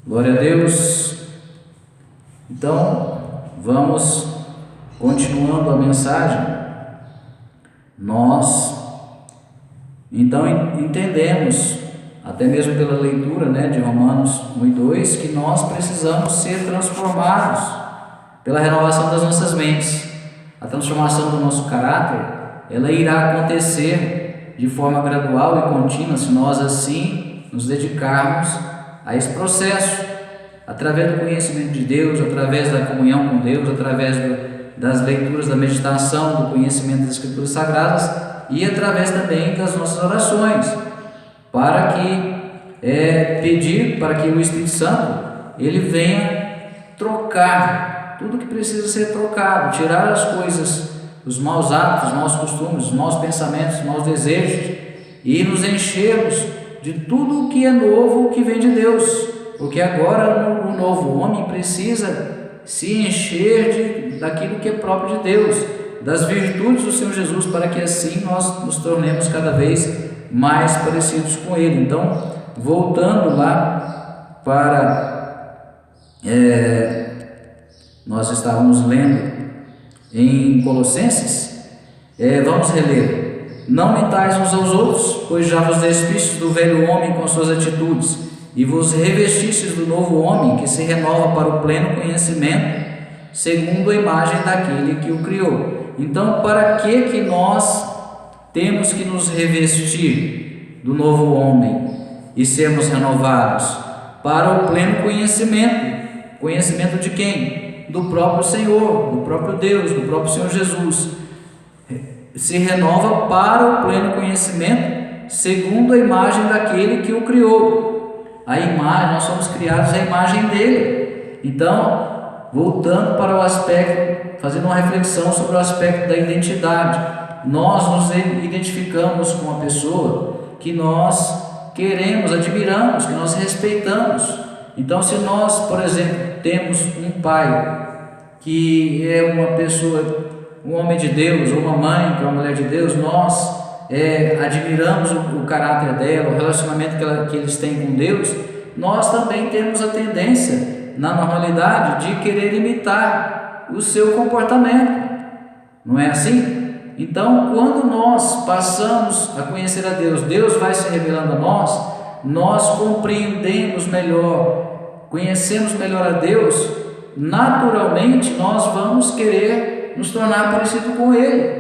Glória a Deus. Então, vamos continuando a mensagem. Nós, então, entendemos, até mesmo pela leitura de Romanos 1 e 2, que nós precisamos ser transformados pela renovação das nossas mentes. A transformação do nosso caráter, ela irá acontecer de forma gradual e contínua, se nós assim nos dedicarmos a esse processo, através do conhecimento de Deus, através da comunhão com Deus, através das leituras, da meditação, do conhecimento das Escrituras Sagradas e através também das nossas orações, para que pedir para que o Espírito Santo ele venha trocar tudo que precisa ser trocado, tirar as coisas, os maus hábitos, os maus costumes, os maus pensamentos, os maus desejos e nos enchermos de tudo o que é novo que vem de Deus, porque agora o novo homem precisa se encher daquilo que é próprio de Deus, das virtudes do Senhor Jesus, para que assim nós nos tornemos cada vez mais parecidos com Ele. Então, voltando lá para... nós estávamos lendo em Colossenses, vamos reler. Não mentais uns aos outros, pois já vos despistes do velho homem com suas atitudes, e vos revestistes do novo homem, que se renova para o pleno conhecimento, segundo a imagem daquele que o criou. Então, para que nós temos que nos revestir do novo homem e sermos renovados? Para o pleno conhecimento. Conhecimento de quem? Do próprio Senhor, do próprio Deus, do próprio Senhor Jesus. Se renova para o pleno conhecimento, segundo a imagem daquele que o criou. A imagem, nós somos criados à imagem dele. Então, voltando para o aspecto, fazendo uma reflexão sobre o aspecto da identidade, nós nos identificamos com uma pessoa que nós queremos, admiramos, que nós respeitamos. Então, se nós, por exemplo, temos um pai que é uma pessoa, um homem de Deus, ou uma mãe que é uma mulher de Deus, nós admiramos o caráter dela, o relacionamento que eles têm com Deus, nós também temos a tendência, na normalidade, de querer imitar o seu comportamento. Não é assim? Então, quando nós passamos a conhecer a Deus, Deus vai se revelando a nós compreendemos melhor, conhecemos melhor a Deus, naturalmente nós vamos querer nos tornar parecido com Ele.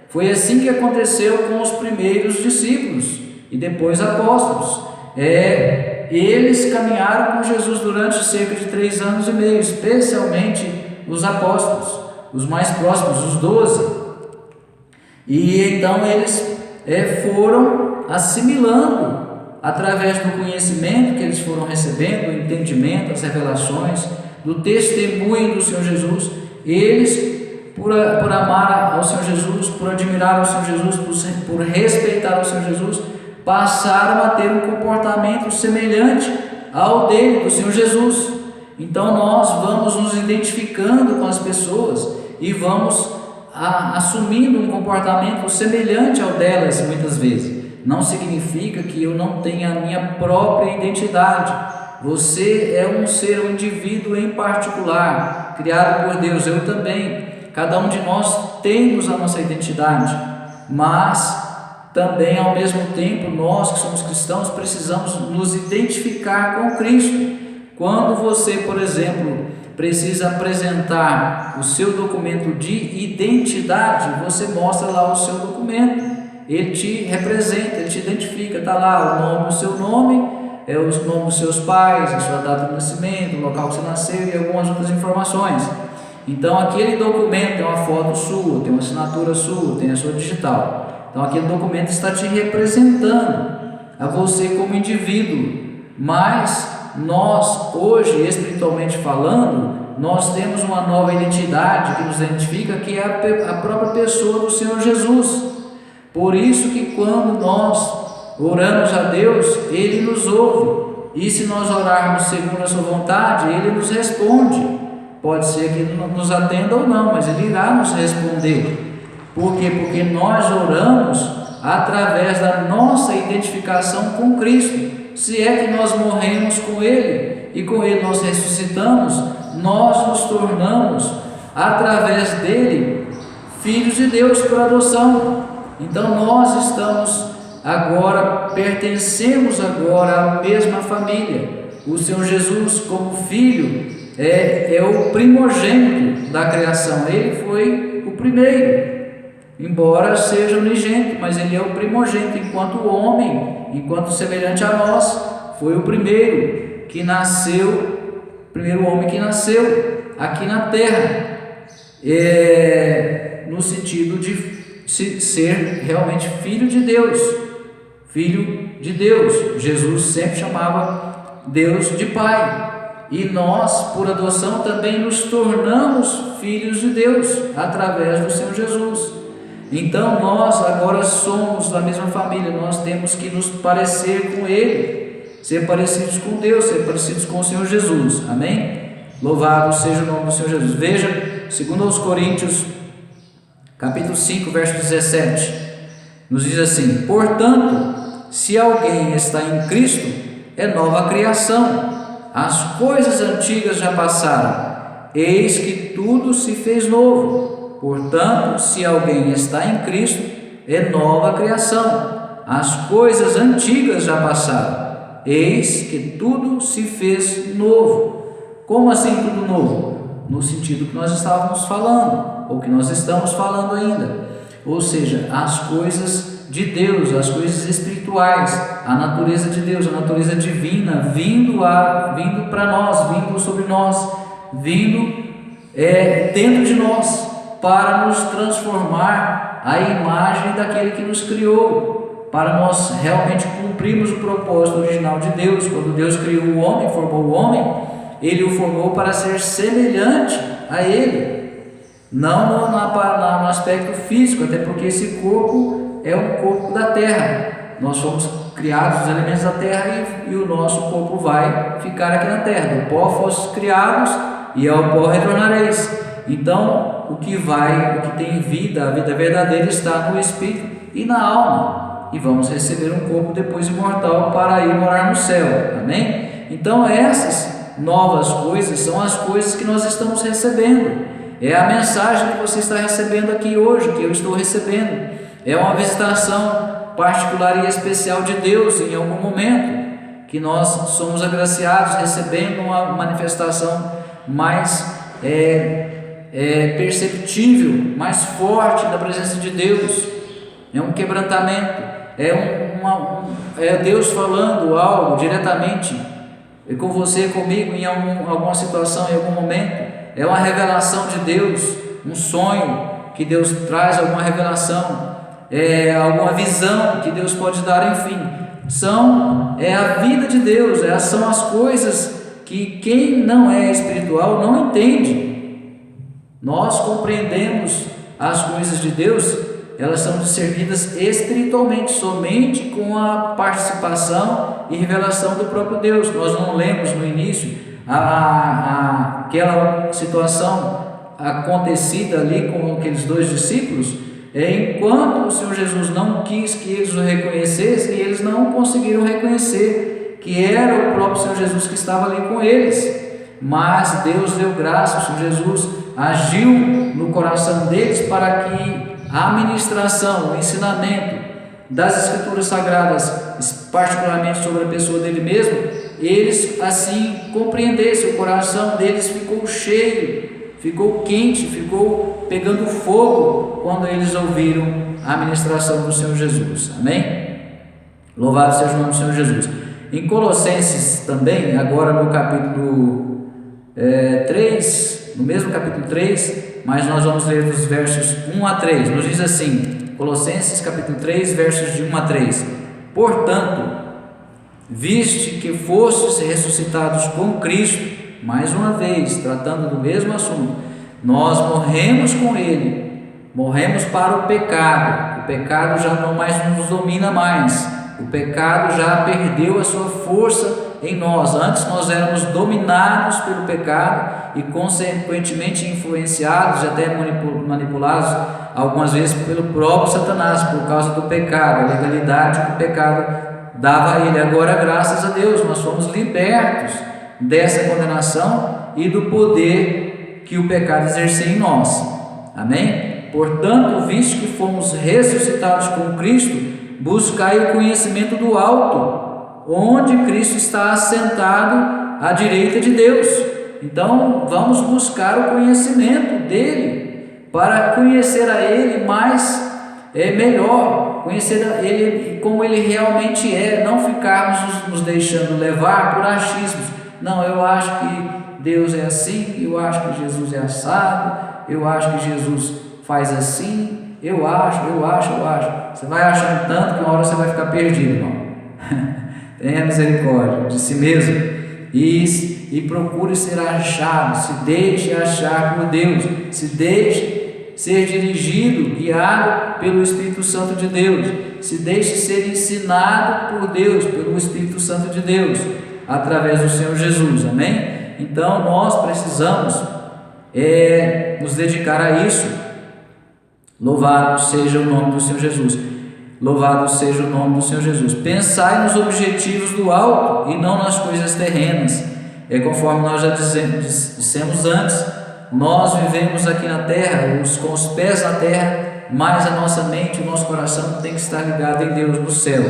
Foi assim que aconteceu com os primeiros discípulos e depois apóstolos. Eles caminharam com Jesus durante cerca de 3 anos e meio, especialmente os apóstolos, os mais próximos, os 12. E então eles foram assimilando, através do conhecimento que eles foram recebendo, o entendimento, as revelações, do testemunho do Senhor Jesus, eles, por amar ao Senhor Jesus, por admirar ao Senhor Jesus, por respeitar ao Senhor Jesus, passaram a ter um comportamento semelhante ao dele, do Senhor Jesus. Então nós vamos nos identificando com as pessoas e vamos assumindo um comportamento semelhante ao delas muitas vezes. Não significa que eu não tenha a minha própria identidade. Você é um ser, um indivíduo em particular, criado por Deus, eu também. Cada um de nós temos a nossa identidade, mas também ao mesmo tempo nós que somos cristãos precisamos nos identificar com Cristo. Quando você, por exemplo, precisa apresentar o seu documento de identidade, você mostra lá o seu documento. Ele te representa, ele te identifica, está lá o seu nome, o nome dos seus pais, a sua data de nascimento, o local que você nasceu e algumas outras informações. Então aquele documento tem uma foto sua, tem uma assinatura sua, tem a sua digital. Então aquele documento está te representando a você como indivíduo. Mas nós hoje, espiritualmente falando, nós temos uma nova identidade que nos identifica, que é a própria pessoa do Senhor Jesus. Por isso que quando nós oramos a Deus, Ele nos ouve, e se nós orarmos segundo a sua vontade, Ele nos responde. Pode ser que Ele nos atenda ou não, mas Ele irá nos responder. Por quê? Porque nós oramos através da nossa identificação com Cristo. Se é que nós morremos com Ele, e com Ele nós ressuscitamos, nós nos tornamos, através dele, filhos de Deus por adoção. Então nós estamos agora, pertencemos agora à mesma família. O Senhor Jesus, como filho, é o primogênito da criação. Ele foi o primeiro, embora seja unigênito, mas ele é o primogênito, enquanto homem, enquanto semelhante a nós, foi o primeiro que nasceu, o primeiro homem que nasceu aqui na terra, no sentido de ser realmente filho de Deus. Filho de Deus. Jesus sempre chamava Deus de Pai. E nós, por adoção, também nos tornamos filhos de Deus através do Senhor Jesus. Então nós agora somos da mesma família, nós temos que nos parecer com Ele, ser parecidos com Deus, ser parecidos com o Senhor Jesus. Amém? Louvado seja o nome do Senhor Jesus. Veja, segundo aos Coríntios, capítulo 5, verso 17, nos diz assim: portanto, se alguém está em Cristo, é nova criação. As coisas antigas já passaram, eis que tudo se fez novo. Portanto, se alguém está em Cristo, é nova criação. As coisas antigas já passaram, eis que tudo se fez novo. Como assim tudo novo? No sentido que nós estávamos falando, ou que nós estamos falando ainda. Ou seja, as coisas de Deus, as coisas espirituais, a natureza de Deus, a natureza divina, vindo para nós, vindo sobre nós, vindo dentro de nós, para nos transformar à imagem daquele que nos criou, para nós realmente cumprirmos o propósito original de Deus. Quando Deus criou o homem, formou o homem, Ele o formou para ser semelhante a Ele, não no aspecto físico, até porque esse corpo é um corpo da terra. Nós somos criados dos elementos da terra e o nosso corpo vai ficar aqui na terra. Do pó fostes criados e ao pó retornareis. Então, o que tem vida, a vida verdadeira está no espírito e na alma. E vamos receber um corpo depois imortal para ir morar no céu. Amém? Então, essas novas coisas são as coisas que nós estamos recebendo. É a mensagem que você está recebendo aqui hoje, que eu estou recebendo. É uma visitação particular e especial de Deus em algum momento, que nós somos agraciados recebendo uma manifestação mais perceptível, mais forte da presença de Deus. É um quebrantamento, é Deus falando algo diretamente com você, comigo, em alguma situação, em algum momento. É uma revelação de Deus, um sonho que Deus traz, alguma revelação, alguma visão que Deus pode dar, enfim. É a vida de Deus, são as coisas que quem não é espiritual não entende. Nós compreendemos as coisas de Deus, elas são discernidas espiritualmente, somente com a participação e revelação do próprio Deus. Nós não lemos no início aquela situação acontecida ali com aqueles dois discípulos, enquanto o Senhor Jesus não quis que eles o reconhecessem, e eles não conseguiram reconhecer que era o próprio Senhor Jesus que estava ali com eles. Mas Deus deu graça, o Senhor Jesus agiu no coração deles para que a ministração, o ensinamento das Escrituras Sagradas, particularmente sobre a pessoa dele mesmo, eles assim compreendessem. O coração deles ficou cheio, ficou quente, ficou pegando fogo quando eles ouviram a ministração do Senhor Jesus. Amém? Louvado seja o nome do Senhor Jesus. Em Colossenses também, agora no capítulo 3, no mesmo capítulo 3, mas nós vamos ler dos versos 1 a 3, nos diz assim, Colossenses capítulo 3, versos de 1 a 3: portanto, viste que fostes ressuscitados com Cristo, mais uma vez, tratando do mesmo assunto, nós morremos com Ele, morremos para o pecado já não mais nos domina mais, o pecado já perdeu a sua força em nós. Antes nós éramos dominados pelo pecado e consequentemente influenciados e até manipulados algumas vezes pelo próprio Satanás, por causa do pecado, a legalidade que o pecado dava a ele. Agora, graças a Deus, nós fomos libertos dessa condenação e do poder que o pecado exerce em nós. Amém? Portanto, visto que fomos ressuscitados com Cristo, buscai o conhecimento do alto, onde Cristo está assentado à direita de Deus. Então, vamos buscar o conhecimento dele, para conhecer a ele mais, melhor, conhecer a ele como ele realmente é, não ficarmos nos deixando levar por achismos. Não, eu acho que Deus é assim, eu acho que Jesus é assado, eu acho que Jesus faz assim, eu acho. Você vai achando tanto que uma hora você vai ficar perdido, irmão. Tenha misericórdia de si mesmo e procure ser achado, se deixe achar por Deus, se deixe ser dirigido, guiado pelo Espírito Santo de Deus, se deixe ser ensinado por Deus, pelo Espírito Santo de Deus, através do Senhor Jesus. Amém? Então nós precisamos nos dedicar a isso. Louvado seja o nome do Senhor Jesus. Louvado seja o nome do Senhor Jesus. Pensai nos objetivos do alto e não nas coisas terrenas. Conforme nós já dissemos antes, nós vivemos aqui na terra, com os pés na terra, mas a nossa mente, o nosso coração tem que estar ligado em Deus no céu.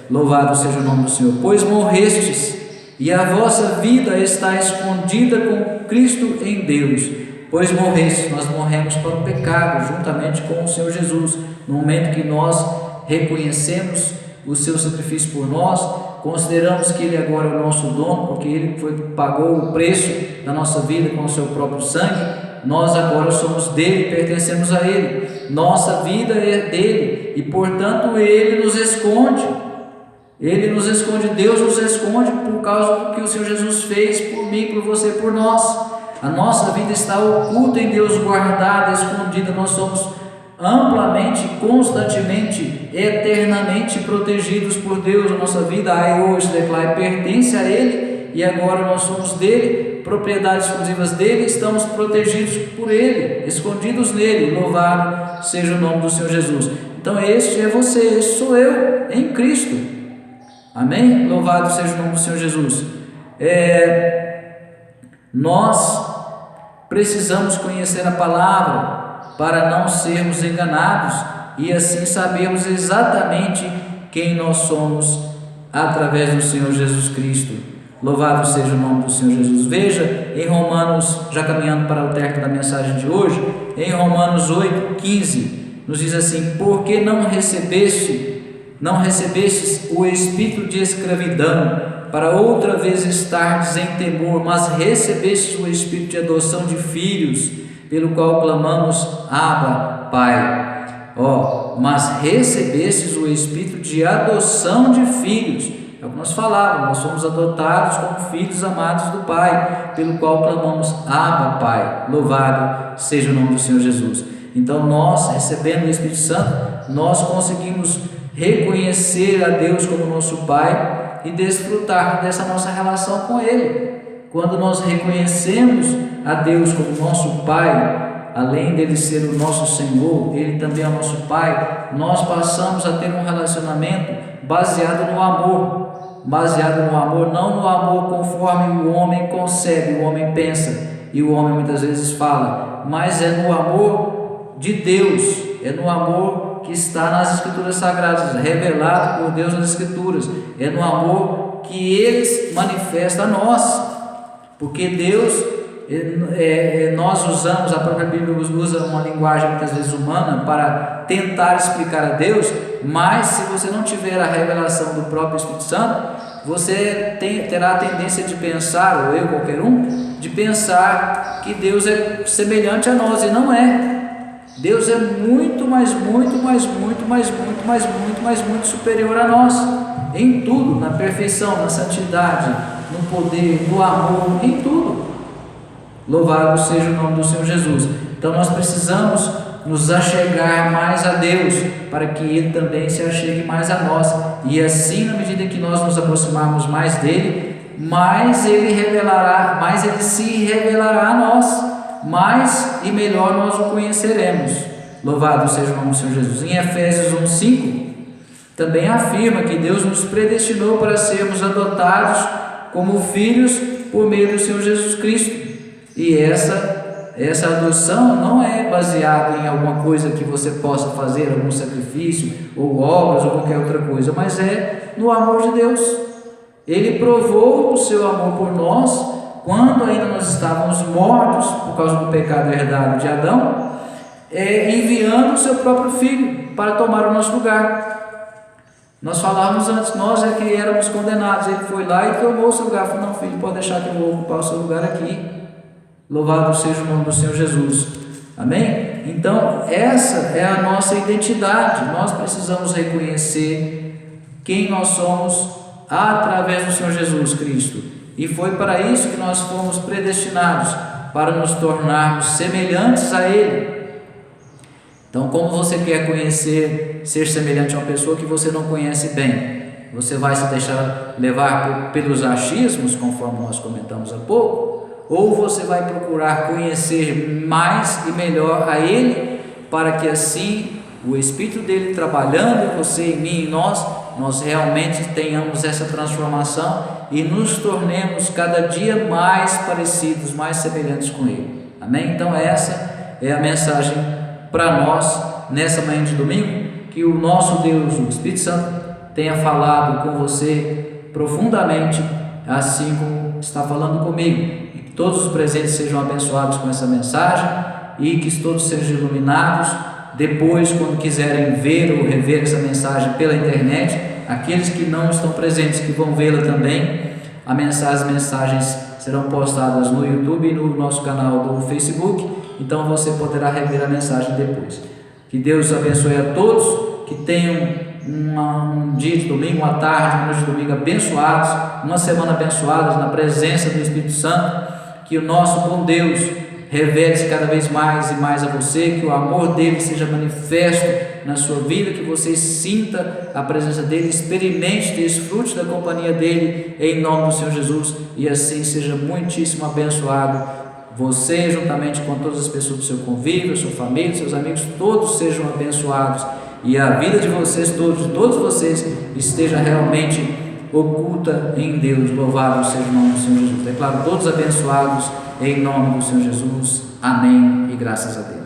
Louvado seja o nome do Senhor. Pois morrestes, e a vossa vida está escondida com Cristo em Deus. Pois morrestes, nós morremos para o pecado, juntamente com o Senhor Jesus. No momento que nós reconhecemos o seu sacrifício por nós, consideramos que Ele agora é o nosso dono, porque Ele pagou o preço da nossa vida com o seu próprio sangue, nós agora somos dele, pertencemos a Ele, nossa vida é dele, e portanto Ele nos esconde. Deus nos esconde por causa do que o Senhor Jesus fez por mim, por você, por nós. A nossa vida está oculta em Deus, guardada, escondida. Nós somos amplamente, constantemente, eternamente protegidos por Deus. A nossa vida, hoje declara, pertence a Ele, e agora nós somos dele, propriedades exclusivas dele, estamos protegidos por Ele, escondidos nele. Louvado seja o nome do Senhor Jesus. Então este é você, este sou eu, em Cristo. Amém? Louvado seja o nome do Senhor Jesus. Nós precisamos conhecer a palavra para não sermos enganados e assim sabermos exatamente quem nós somos através do Senhor Jesus Cristo. Louvado seja o nome do Senhor Jesus. Veja em Romanos, já caminhando para o término da mensagem de hoje, em Romanos 8:15, nos diz assim: porque não recebestes o espírito de escravidão, para outra vez estardes em temor, mas recebestes o espírito de adoção de filhos, pelo qual clamamos, Abba, Pai. Mas recebestes o espírito de adoção de filhos. É o que nós falávamos, nós somos adotados como filhos amados do Pai, pelo qual clamamos, Abba, Pai. Louvado seja o nome do Senhor Jesus. Então nós, recebendo o Espírito Santo, nós conseguimos reconhecer a Deus como nosso Pai e desfrutar dessa nossa relação com Ele. Quando nós reconhecemos a Deus como nosso Pai, além dele ser o nosso Senhor, Ele também é o nosso Pai, nós passamos a ter um relacionamento baseado no amor, não no amor conforme o homem concebe, o homem pensa e o homem muitas vezes fala, mas é no amor de Deus, é no amor que está nas Escrituras Sagradas, revelado por Deus nas Escrituras, é no amor que Ele manifesta a nós, porque Deus, nós usamos, a própria Bíblia usa uma linguagem muitas vezes humana para tentar explicar a Deus, mas se você não tiver a revelação do próprio Espírito Santo, você terá a tendência de pensar, ou eu, qualquer um, de pensar que Deus é semelhante a nós, e não é. Deus é muito superior a nós, em tudo, na perfeição, na santidade, no poder, no amor, em tudo. Louvado seja o nome do Senhor Jesus. Então nós precisamos nos achegar mais a Deus, para que Ele também se achegue mais a nós, e assim, na medida que nós nos aproximarmos mais dEle, mais Ele se revelará a nós, mais e melhor nós o conheceremos. Louvado seja o nome do Senhor Jesus. Em Efésios 1:5 também afirma que Deus nos predestinou para sermos adotados como filhos por meio do Senhor Jesus Cristo. E essa adoção não é baseada em alguma coisa que você possa fazer, algum sacrifício, ou obras, ou qualquer outra coisa, mas é no amor de Deus. Ele provou o seu amor por nós, quando ainda nós estávamos mortos, por causa do pecado herdado de Adão, enviando o seu próprio Filho, para tomar o nosso lugar. Nós falávamos antes, nós é que éramos condenados, ele foi lá e tomou o seu lugar, falou, não filho, pode deixar que eu vou ocupar o seu lugar aqui. Louvado seja o nome do Senhor Jesus. Amém? Então, essa é a nossa identidade. Nós precisamos reconhecer quem nós somos através do Senhor Jesus Cristo. E foi para isso que nós fomos predestinados, para nos tornarmos semelhantes a Ele. Então, como você quer conhecer, ser semelhante a uma pessoa que você não conhece bem? Você vai se deixar levar pelos achismos, conforme nós comentamos há pouco? Ou você vai procurar conhecer mais e melhor a Ele, para que assim o Espírito dele trabalhando em você, em mim, em nós realmente tenhamos essa transformação e nos tornemos cada dia mais parecidos, mais semelhantes com Ele. Amém? Então essa é a mensagem para nós nessa manhã de domingo, que o nosso Deus, o Espírito Santo, tenha falado com você profundamente, assim como está falando comigo. Todos os presentes sejam abençoados com essa mensagem e que todos sejam iluminados. Depois, quando quiserem ver ou rever essa mensagem pela internet, aqueles que não estão presentes, que vão vê-la também, as mensagens serão postadas no YouTube e no nosso canal do Facebook, então você poderá rever a mensagem depois. Que Deus abençoe a todos, que tenham um dia de domingo, uma tarde, uma noite de domingo abençoados, uma semana abençoada na presença do Espírito Santo. Que o nosso bom Deus revele-se cada vez mais e mais a você, que o amor dele seja manifesto na sua vida, que você sinta a presença dele, experimente, desfrute da companhia dele, em nome do Senhor Jesus, e assim seja muitíssimo abençoado você, juntamente com todas as pessoas do seu convívio, sua família, seus amigos, todos sejam abençoados, e a vida de vocês todos, de todos vocês, esteja realmente oculta em Deus. Louvado seja o nome do Senhor Jesus. Declaro todos abençoados em nome do Senhor Jesus. Amém e graças a Deus.